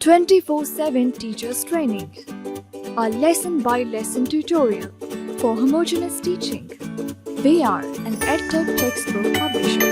24/7 Teachers Training, a lesson-by-lesson tutorial for homogeneous teaching. We are an EdTech textbook publisher.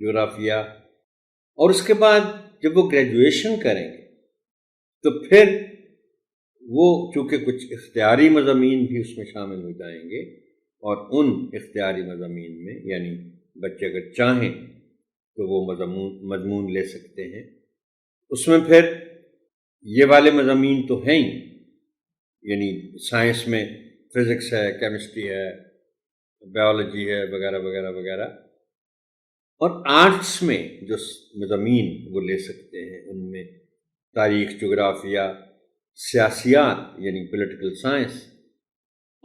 جغرافیہ، اور اس کے بعد جب وہ گریجویشن کریں گے تو پھر وہ چونکہ کچھ اختیاری مضامین بھی اس میں شامل ہو جائیں گے، اور ان اختیاری مضامین میں یعنی بچے اگر چاہیں تو وہ مضمون لے سکتے ہیں، اس میں پھر یہ والے مضامین تو ہیں ہی، یعنی سائنس میں فزکس ہے، کیمسٹری ہے، بایولوجی ہے، وغیرہ وغیرہ وغیرہ، اور آرٹس میں جو مضامین وہ لے سکتے ہیں ان میں تاریخ، جغرافیہ، سیاسیات یعنی پولیٹیکل سائنس،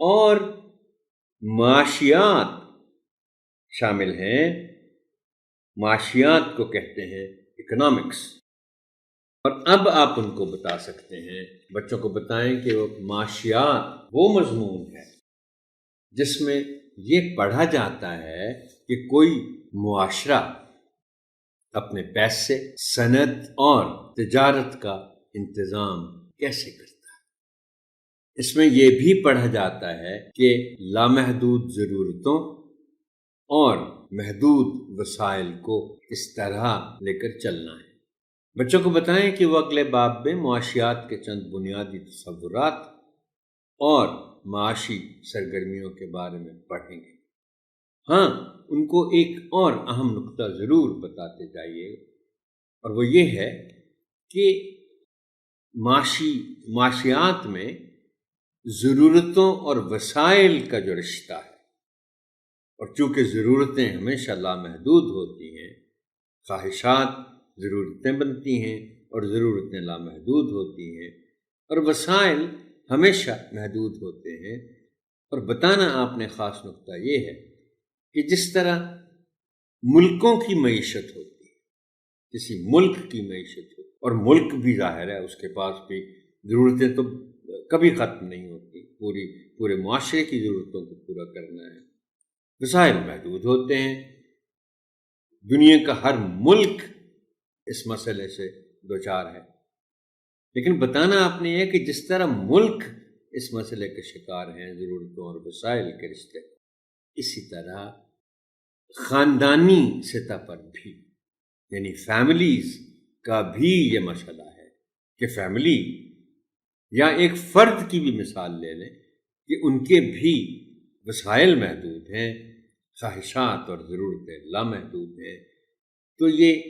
اور معاشیات شامل ہیں۔ معاشیات کو کہتے ہیں اکنامکس، اور اب آپ ان کو بتا سکتے ہیں، بچوں کو بتائیں کہ وہ معاشیات وہ مضمون ہے جس میں یہ پڑھا جاتا ہے کہ کوئی معاشرہ اپنے پیسے، صنعت اور تجارت کا انتظام کیسے کرتا ہے۔ اس میں یہ بھی پڑھا جاتا ہے کہ لامحدود ضرورتوں اور محدود وسائل کو کس طرح لے کر چلنا ہے۔ بچوں کو بتائیں کہ وہ اگلے باب میں معاشیات کے چند بنیادی تصورات اور معاشی سرگرمیوں کے بارے میں پڑھیں گے۔ ہاں، ان کو ایک اور اہم نقطہ ضرور بتاتے جائیے، اور وہ یہ ہے کہ معاشیات میں ضرورتوں اور وسائل کا جو رشتہ ہے، اور چونکہ ضرورتیں ہمیشہ لامحدود ہوتی ہیں، خواہشات ضرورتیں بنتی ہیں اور ضرورتیں لامحدود ہوتی ہیں، اور وسائل ہمیشہ محدود ہوتے ہیں، اور بتانا آپ نے خاص نقطہ یہ ہے کہ جس طرح ملکوں کی معیشت ہوتی ہے، کسی ملک کی معیشت ہوتی، اور ملک بھی ظاہر ہے اس کے پاس بھی ضرورتیں تو کبھی ختم نہیں ہوتی، پورے معاشرے کی ضرورتوں کو پورا کرنا ہے، وسائل محدود ہوتے ہیں۔ دنیا کا ہر ملک اس مسئلے سے دوچار ہے، لیکن بتانا آپ نے یہ کہ جس طرح ملک اس مسئلے کے شکار ہیں، ضرورتوں اور وسائل کے رشتے، اسی طرح خاندانی سطح پر بھی، یعنی فیملیز کا بھی یہ مسئلہ ہے کہ فیملی یا ایک فرد کی بھی مثال لے لیں کہ ان کے بھی وسائل محدود ہیں، خواہشات اور ضرورتیں لامحدود ہیں۔ تو یہ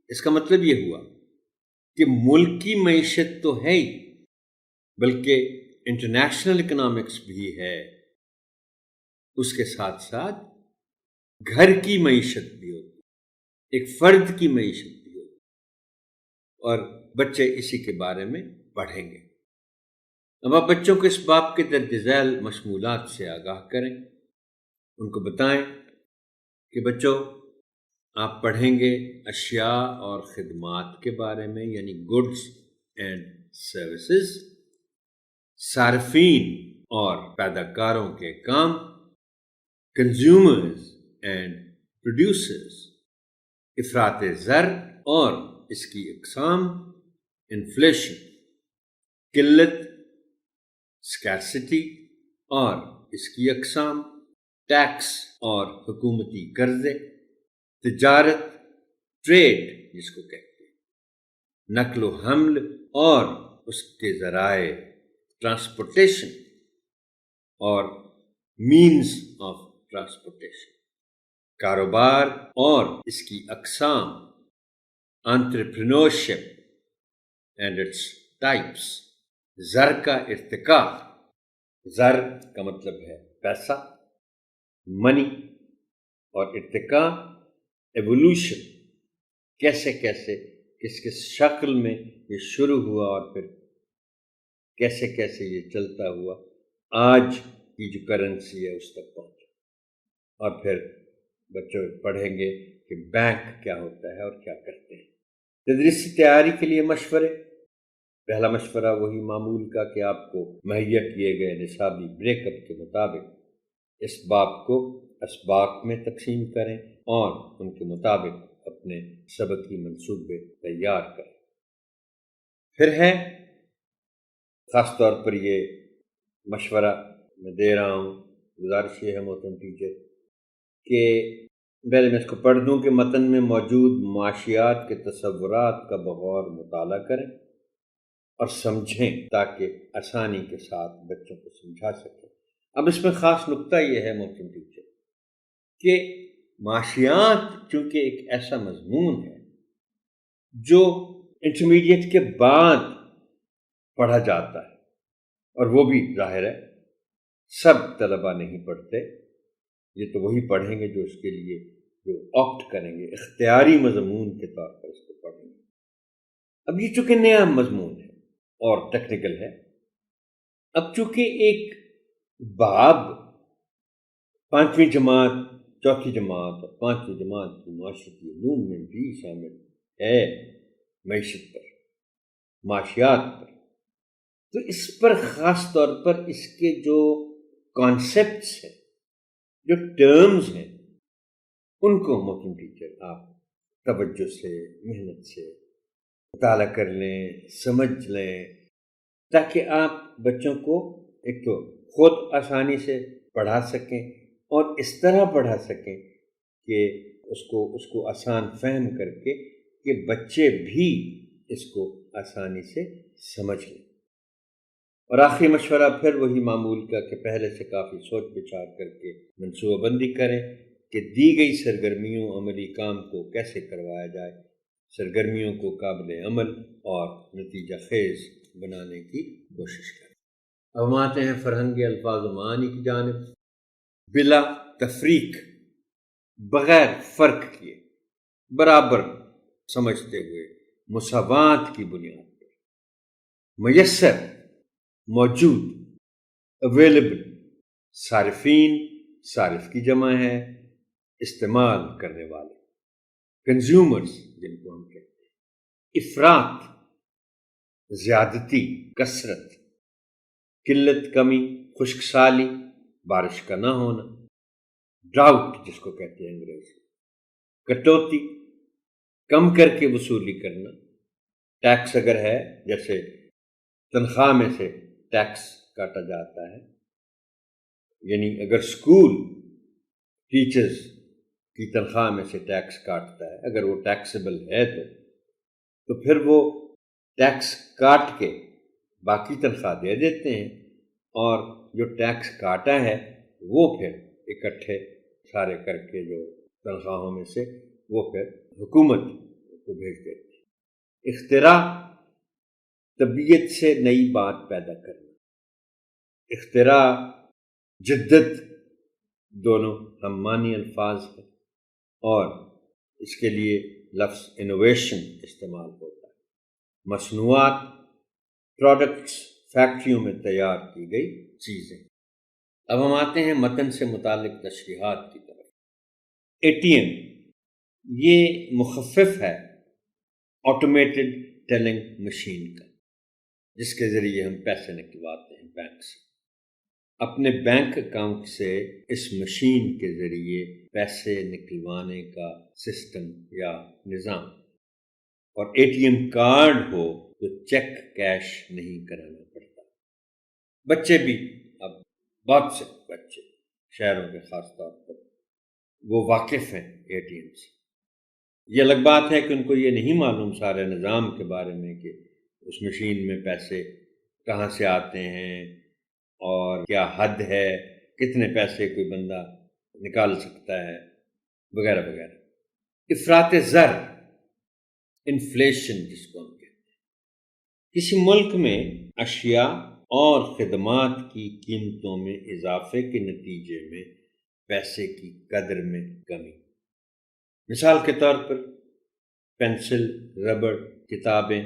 اس کا مطلب یہ ہوا کہ ملک کی معیشت تو ہے ہی، بلکہ انٹرنیشنل اکنامکس بھی ہے، اس کے ساتھ ساتھ گھر کی معیشت بھی ہوتی، ایک فرد کی معیشت بھی ہوتی، اور بچے اسی کے بارے میں پڑھیں گے۔ اب آپ بچوں کو اس باب کے درج ذیل مشمولات سے آگاہ کریں، ان کو بتائیں کہ بچوں آپ پڑھیں گے اشیاء اور خدمات کے بارے میں، یعنی گڈس اینڈ سروسز، صارفین اور پیدا کاروں کے کام، کنزیومرز اینڈ پروڈیوسرز، افراط زر اور اس کی اقسام، انفلیشن، قلت، اسکیرسٹی اور اس کی اقسام، ٹیکس اور حکومتی قرضے، تجارت، ٹریڈ جس کو کہتے ہیں، نقل و حمل اور اس کے ذرائع، ٹرانسپورٹیشن اور مینز آف ٹرانسپورٹیشن، کاروبار اور اس کی اقسام، انٹرپرینورشپ اینڈ اٹس ٹائپس، زر کا ارتقاء، زر کا مطلب ہے پیسہ، منی، اور ارتقاء ایوولوشن، کیسے کیسے کس کس شکل میں یہ شروع ہوا اور پھر کیسے کیسے یہ چلتا ہوا آج کی جو کرنسی ہے اس تک پہنچا، اور پھر بچوں پڑھیں گے کہ بینک کیا ہوتا ہے اور کیا کرتے ہیں۔ تدریسی تیاری کے لیے مشورے، پہلا مشورہ وہی معمول کا کہ آپ کو مہیا کیے گئے نصابی بریک اپ کے مطابق اس باب کو اسباق میں تقسیم کریں اور ان کے مطابق اپنے سبقی منصوبے تیار کریں۔ پھر ہے خاص طور پر یہ مشورہ میں دے رہا ہوں، گزارش یہ ہے محترم ٹیچر کہ پہلے میں اس کو پڑھ دوں کہ متن میں موجود معاشیات کے تصورات کا بغور مطالعہ کریں اور سمجھیں تاکہ آسانی کے ساتھ بچوں کو سمجھا سکیں۔ اب اس میں خاص نقطہ یہ ہے محترم ٹیچر کہ معاشیات چونکہ ایک ایسا مضمون ہے جو انٹرمیڈیٹ کے بعد پڑھا جاتا ہے، اور وہ بھی ظاہر ہے سب طلبہ نہیں پڑھتے، یہ تو وہی پڑھیں گے جو اس کے لیے جو آپٹ کریں گے، اختیاری مضمون کے طور پر اس کو پڑھیں گے۔ اب یہ چونکہ نیا مضمون ہے اور ٹیکنیکل ہے، اب چونکہ ایک باب 5ویں جماعت، 4تھی جماعت اور 5ویں جماعت کی معاشرتی علوم میں بھی شامل ہے، معیشت پر، معاشیات پر، تو اس پر خاص طور پر اس کے جو کانسیپٹس ہیں، جو ٹرمز ہیں، ان کو محترم ٹیچر آپ توجہ سے، محنت سے مطالعہ کر لیں، سمجھ لیں، تاکہ آپ بچوں کو ایک تو خود آسانی سے پڑھا سکیں اور اس طرح پڑھا سکیں کہ اس کو آسان فہم کر کے کہ بچے بھی اس کو آسانی سے سمجھ لیں۔ اور آخری مشورہ پھر وہی معمول کا کہ پہلے سے کافی سوچ بچار کر کے منصوبہ بندی کریں کہ دی گئی سرگرمیوں عملی کام کو کیسے کروایا جائے، سرگرمیوں کو قابل عمل اور نتیجہ خیز بنانے کی کوشش کریں۔ اب ہم آتے ہیں فرہنگ الفاظ و معانی کی جانب۔ بلا تفریق، بغیر فرق کیے، برابر سمجھتے ہوئے، مساوات کی بنیاد پر، میسر، موجود، اویلیبل، صارفین، صارف کی جمع ہے، استعمال کرنے والے، کنزیومرز جن کو ہم کہتے ہیں، افراط، زیادتی، کثرت، قلت، کمی، خشک سالی، بارش کا نہ ہونا، ڈراؤٹ جس کو کہتے ہیں انگریزی، کٹوتی، کم کر کے وصولی کرنا، ٹیکس اگر ہے جیسے تنخواہ میں سے ٹیکس کاٹا جاتا ہے، یعنی اگر اسکول ٹیچرز کی تنخواہ میں سے ٹیکس کاٹتا ہے، اگر وہ ٹیکسیبل ہے تو پھر وہ ٹیکس کاٹ کے باقی تنخواہ دے دیتے ہیں، اور جو ٹیکس کاٹا ہے وہ پھر اکٹھے سارے کر کے جو تنخواہوں میں سے وہ پھر حکومت کو بھیج دیتے ہیں۔ اختراع، طبیعت سے نئی بات پیدا کرنا، اختراع، جدت، دونوں ہم معنی الفاظ ہیں، اور اس کے لیے لفظ انوویشن استعمال ہوتا ہے۔ مصنوعات، پروڈکٹس، فیکٹریوں میں تیار کی گئی چیزیں۔ اب ہم آتے ہیں متن سے متعلق تشریحات کی طرف۔ ATM یہ مخفف ہے آٹومیٹڈ ٹیلنگ مشین کا، جس کے ذریعے ہم پیسے نکلواتے ہیں بینک سے۔ اپنے بینک اکاؤنٹ سے اس مشین کے ذریعے پیسے نکلوانے کا سسٹم یا نظام، اور ATM کارڈ ہو تو چیک کیش نہیں کرانا پڑتا۔ بچے بھی، اب بہت سے بچے شہروں کے خاص طور پر وہ واقف ہیں ATM سے۔ یہ الگ بات ہے کہ ان کو یہ نہیں معلوم سارے نظام کے بارے میں کہ اس مشین میں پیسے کہاں سے آتے ہیں اور کیا حد ہے، کتنے پیسے کوئی بندہ نکال سکتا ہے، وغیرہ وغیرہ۔ افراط زر، انفلیشن جس کو ہم کہتے ہیں، کسی ملک میں اشیاء اور خدمات کی قیمتوں میں اضافے کے نتیجے میں پیسے کی قدر میں کمی۔ مثال کے طور پر پینسل، ربڑ، کتابیں،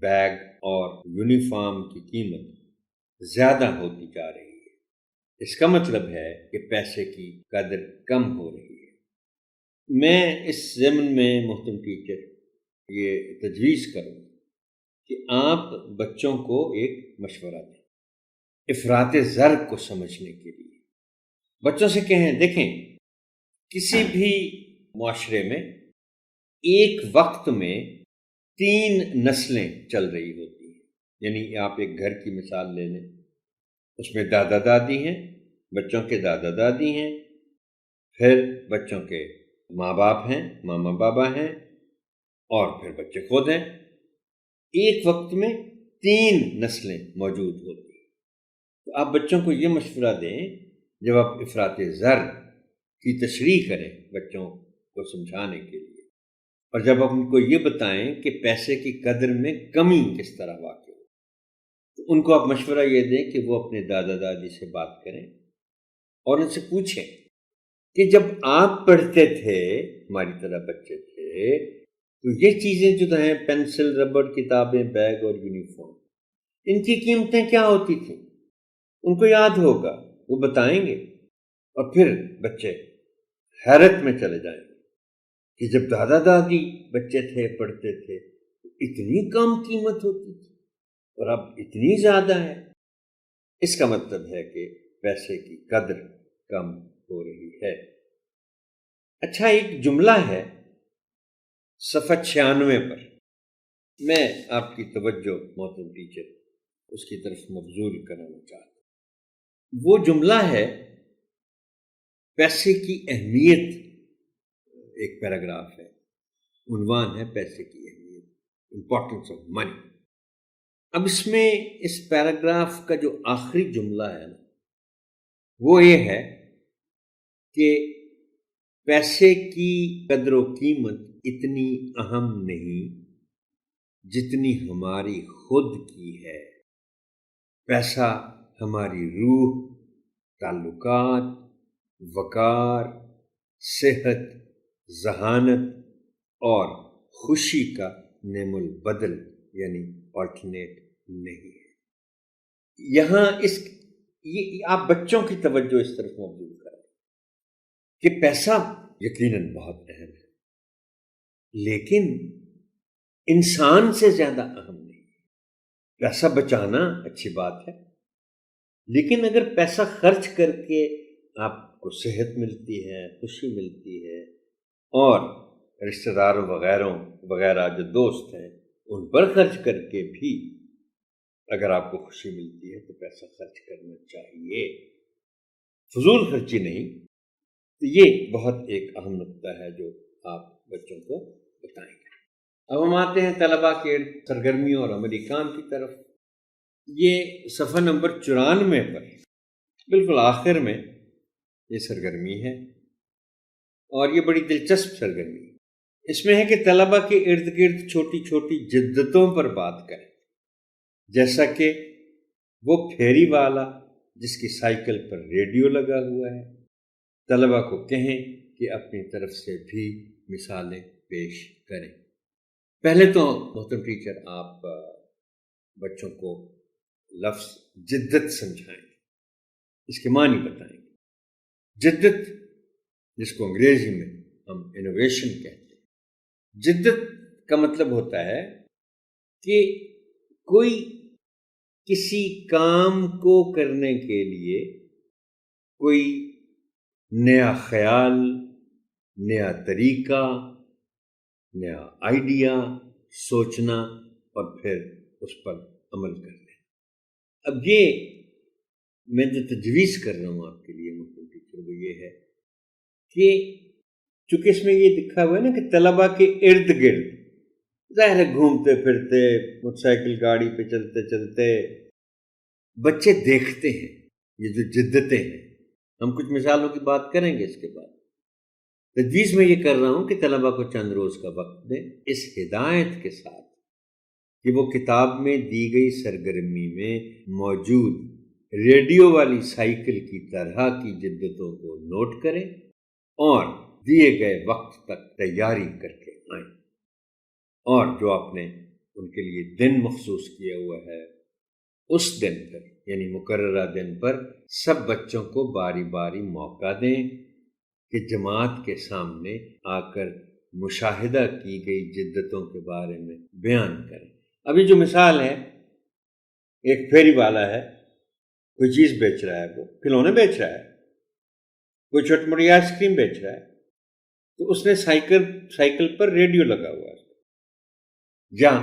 بیگ اور یونیفارم کی قیمت زیادہ ہوتی جا رہی ہے۔ اس کا مطلب ہے کہ پیسے کی قدر کم ہو رہی ہے۔ میں اس ضمن میں محترم ٹیچر یہ تجویز کروں کہ آپ بچوں کو ایک مشورہ دیں افراط زر کو سمجھنے کے لیے۔ بچوں سے کہیں، دیکھیں کسی بھی معاشرے میں ایک وقت میں 3 نسلیں چل رہی ہوتی ہیں، یعنی آپ ایک گھر کی مثال لے لیں، اس میں دادا دادی ہیں، بچوں کے دادا دادی ہیں، پھر بچوں کے ماں باپ ہیں، ماما بابا ہیں اور پھر بچے خود ہیں۔ ایک وقت میں 3 نسلیں موجود ہوتی ہیں۔ تو آپ بچوں کو یہ مشورہ دیں، جب آپ افراط زر کی تشریح کریں بچوں کو سمجھانے کے لیے، اور جب آپ ان کو یہ بتائیں کہ پیسے کی قدر میں کمی کس طرح واقع ہو، تو ان کو آپ مشورہ یہ دیں کہ وہ اپنے دادا دادی سے بات کریں اور ان سے پوچھیں کہ جب آپ پڑھتے تھے، ہماری طرح بچے تھے، تو یہ چیزیں جو ہیں پینسل، ربڑ، کتابیں، بیگ اور یونیفارم، ان کی قیمتیں کیا ہوتی تھیں؟ ان کو یاد ہوگا، وہ بتائیں گے، اور پھر بچے حیرت میں چلے جائیں گے کہ جب دادا دادی بچے تھے، پڑھتے تھے، اتنی کم قیمت ہوتی تھی اور اب اتنی زیادہ ہے۔ اس کا مطلب ہے کہ پیسے کی قدر کم ہو رہی ہے۔ اچھا، ایک جملہ ہے صفحہ 96 پر، میں آپ کی توجہ محترم ٹیچر اس کی طرف مبذول کرانا چاہتا ہوں۔ وہ جملہ ہے پیسے کی اہمیت، ایک پیراگراف ہے، عنوان ہے پیسے کی اہمیت، امپورٹنس آف منی۔ اب اس میں اس پیراگراف کا جو آخری جملہ ہے نا، وہ یہ ہے کہ پیسے کی قدر و قیمت اتنی اہم نہیں جتنی ہماری خود کی ہے۔ پیسہ ہماری روح، تعلقات، وقار، صحت، ذہانت اور خوشی کا نعم البدل یعنی آلٹرنیٹ نہیں ہے۔ یہاں یہ آپ بچوں کی توجہ اس طرف مبذول کریں کہ پیسہ یقیناً بہت اہم ہے، لیکن انسان سے زیادہ اہم نہیں۔ پیسہ بچانا اچھی بات ہے، لیکن اگر پیسہ خرچ کر کے آپ کو صحت ملتی ہے، خوشی ملتی ہے، اور رشتہ داروں وغیرہ جو دوست ہیں ان پر خرچ کر کے بھی اگر آپ کو خوشی ملتی ہے تو پیسہ خرچ کرنا چاہیے، فضول خرچی نہیں۔ تو یہ بہت ایک اہم نقطہ ہے جو آپ بچوں کو بتائیں گے۔ اب ہم آتے ہیں طلباء کے سرگرمیوں اور عملی کام کی طرف۔ یہ صفحہ نمبر 94 پر بالکل آخر میں یہ سرگرمی ہے، اور یہ بڑی دلچسپ سرگرمی ہے۔ اس میں ہے کہ طلباء کے ارد گرد چھوٹی چھوٹی جدتوں پر بات کریں، جیسا کہ وہ پھیری والا جس کی سائیکل پر ریڈیو لگا ہوا ہے۔ طلباء کو کہیں کہ اپنی طرف سے بھی مثالیں پیش کریں۔ پہلے تو محترم ٹیچر آپ بچوں کو لفظ جدت سمجھائیں گے، اس کے معنی بتائیں گے۔ جدت، جس کو انگریزی میں ہم انوویشن کہتے ہیں، جدت کا مطلب ہوتا ہے کہ کوئی کسی کام کو کرنے کے لیے کوئی نیا خیال، نیا طریقہ، نیا آئیڈیا سوچنا اور پھر اس پر عمل کرنا۔ اب یہ میں جو تجویز کر رہا ہوں آپ کے لیے محترم ٹیچر، وہ یہ ہے کہ چونکہ اس میں یہ لکھا ہوا ہے نا کہ طلباء کے ارد گرد، ظاہر ہے گھومتے پھرتے، موٹر سائیکل گاڑی پہ چلتے چلتے بچے دیکھتے ہیں یہ جو جدتیں ہیں۔ ہم کچھ مثالوں کی بات کریں گے اس کے بعد۔ تجویز میں یہ کر رہا ہوں کہ طلباء کو چند روز کا وقت دیں، اس ہدایت کے ساتھ کہ وہ کتاب میں دی گئی سرگرمی میں موجود ریڈیو والی سائیکل کی طرح کی جدتوں کو نوٹ کریں اور دیے گئے وقت تک تیاری کر کے آئیں، اور جو آپ نے ان کے لیے دن مخصوص کیا ہوا ہے اس دن پر یعنی مقررہ دن پر سب بچوں کو باری باری موقع دیں کہ جماعت کے سامنے آ کر مشاہدہ کی گئی جدتوں کے بارے میں بیان کریں۔ ابھی جو مثال ہے، ایک پھیری والا ہے، کوئی چیز بیچ رہا ہے، وہ کھلونے بیچ رہا ہے، کوئی چھوٹی موٹی آئس کریم بیچ رہا ہے، تو اس نے سائیکل پر ریڈیو لگا ہوا ہے۔ جہاں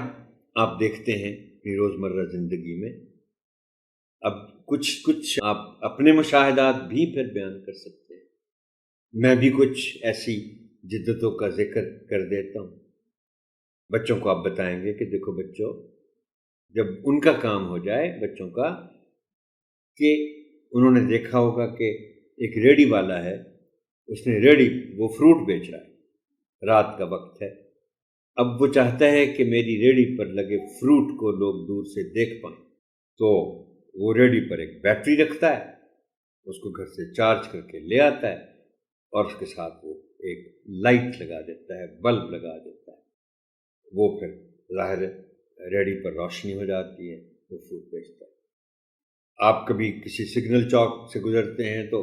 آپ دیکھتے ہیں کہ روزمرہ زندگی میں اب کچھ آپ اپنے مشاہدات بھی پھر بیان کر سکتے ہیں۔ میں بھی کچھ ایسی جدتوں کا ذکر کر دیتا ہوں۔ بچوں کو آپ بتائیں گے کہ دیکھو بچوں، جب ان کا کام ہو جائے بچوں کا، کہ انہوں نے دیکھا ہوگا کہ ایک ریڑھی والا ہے، اس نے وہ فروٹ بیچ رہا ہے، رات کا وقت ہے، اب وہ چاہتا ہے کہ میری ریڑھی پر لگے فروٹ کو لوگ دور سے دیکھ پائیں، تو وہ ریڑھی پر ایک بیٹری رکھتا ہے، اس کو گھر سے چارج کر کے لے آتا ہے، اور اس کے ساتھ وہ ایک لائٹ لگا دیتا ہے، بلب لگا دیتا ہے، وہ پھر ظاہر ریڑھی پر روشنی ہو جاتی ہے، وہ فروٹ بیچتا ہے۔ آپ کبھی کسی سگنل چوک سے گزرتے ہیں تو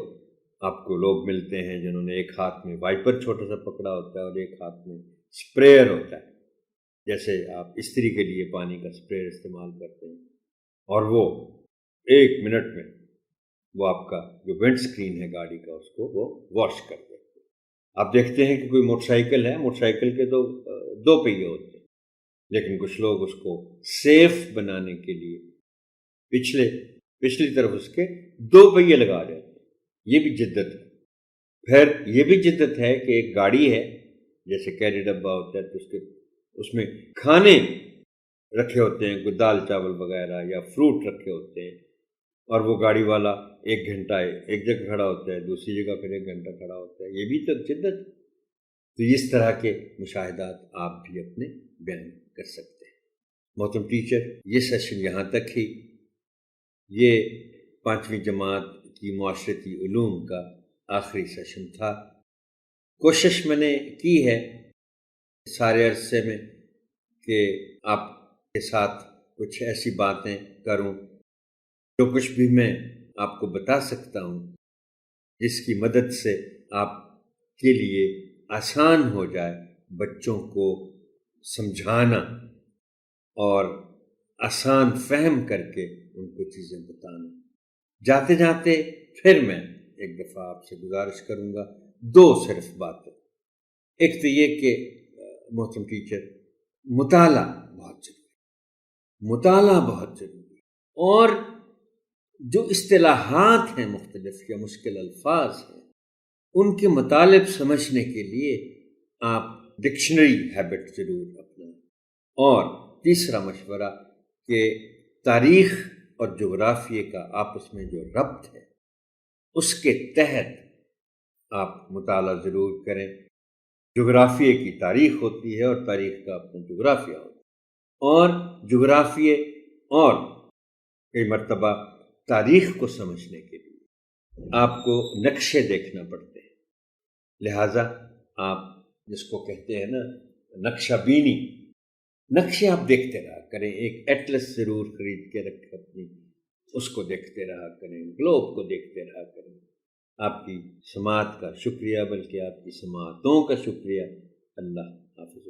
آپ کو لوگ ملتے ہیں جنہوں نے ایک ہاتھ میں وائپر چھوٹا سا پکڑا ہوتا ہے اور ایک ہاتھ میں اسپریئر ہوتا ہے، جیسے آپ استری کے لیے پانی کا اسپریئر استعمال کرتے ہیں، اور وہ 1 منٹ میں وہ آپ کا جو ونڈ اسکرین ہے گاڑی کا، اس کو وہ واش کر دیتے ہیں۔ آپ دیکھتے ہیں کہ کوئی موٹر سائیکل ہے، موٹر سائیکل کے تو 2 پہیے ہوتے ہیں، لیکن کچھ لوگ اس کو سیف بنانے کے لیے پچھلی طرف اس کے 2 پہیے لگا دیتے ہیں۔ یہ بھی جدت ہے۔ پھر یہ بھی جدت ہے کہ ایک گاڑی ہے، جیسے کیری ڈبہ ہوتا ہے، تو اس میں کھانے رکھے ہوتے ہیں، کوئی دال چاول وغیرہ یا فروٹ رکھے ہوتے ہیں، اور وہ گاڑی والا 1 گھنٹہ ایک جگہ کھڑا ہوتا ہے، دوسری جگہ پھر 1 گھنٹہ کھڑا ہوتا ہے، یہ بھی تو جدت ہے۔ تو اس طرح کے مشاہدات آپ بھی اپنے بیان کر سکتے ہیں۔ محترم ٹیچر، یہ سیشن یہاں تک ہی، یہ 5ویں جماعت کی معاشرتی علوم کا آخری سیشن تھا۔ کوشش میں نے کی ہے سارے عرصے میں کہ آپ کے ساتھ کچھ ایسی باتیں کروں، جو کچھ بھی میں آپ کو بتا سکتا ہوں، جس کی مدد سے آپ کے لیے آسان ہو جائے بچوں کو سمجھانا اور آسان فہم کر کے ان کو چیزیں بتانا۔ جاتے جاتے پھر میں ایک دفعہ آپ سے گزارش کروں گا 2 صرف باتیں۔ ایک تو یہ کہ محترم ٹیچر، مطالعہ بہت ضروری، اور جو اصطلاحات ہیں مختلف یا مشکل الفاظ ہیں، ان کے مطالب سمجھنے کے لیے آپ ڈکشنری ہیبٹ ضرور اپنائیں۔ اور تیسرا مشورہ کہ تاریخ اور جغرافیے کا آپس میں جو ربط ہے، اس کے تحت آپ مطالعہ ضرور کریں۔ جغرافیے کی تاریخ ہوتی ہے اور تاریخ کا اپنا جغرافیہ ہوتا ہے، اور جغرافیے اور کئی مرتبہ تاریخ کو سمجھنے کے لیے آپ کو نقشے دیکھنا پڑتے ہیں، لہٰذا آپ جس کو کہتے ہیں نا نقشہ بینی، نقشے آپ دیکھتے رہا کریں۔ ایک ایٹلس ضرور خرید کے رکھیں اپنی، اس کو دیکھتے رہا کریں، گلوب کو دیکھتے رہا کریں۔ آپ کی سماعت کا شکریہ، بلکہ آپ کی سماعتوں کا شکریہ۔ اللہ حافظ۔